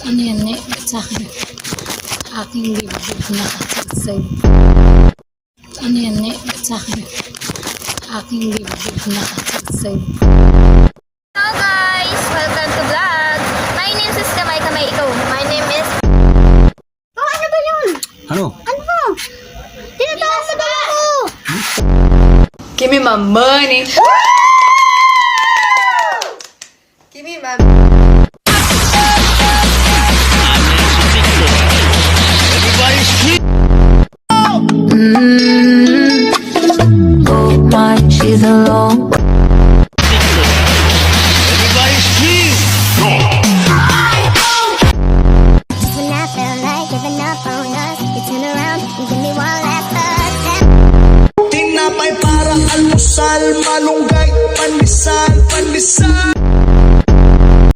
Ano yan eh, sa akin? Aking dibdib nakasagsay. Ano yan eh, sa akin? Aking dibdib nakasagsay. Hello guys! Welcome to vlog! My name is Kamay Kamay. Ikaw, my name is... Oh, ano ba yun? Ano? Ano ba? Tinatawag sa dala ko! Give me my money. Give me my... Oh my, she's alone. When I felt like giving up on us, you turn around and give me one last touch. Tinapay para almusal, malunggay, pandesal, pandesal.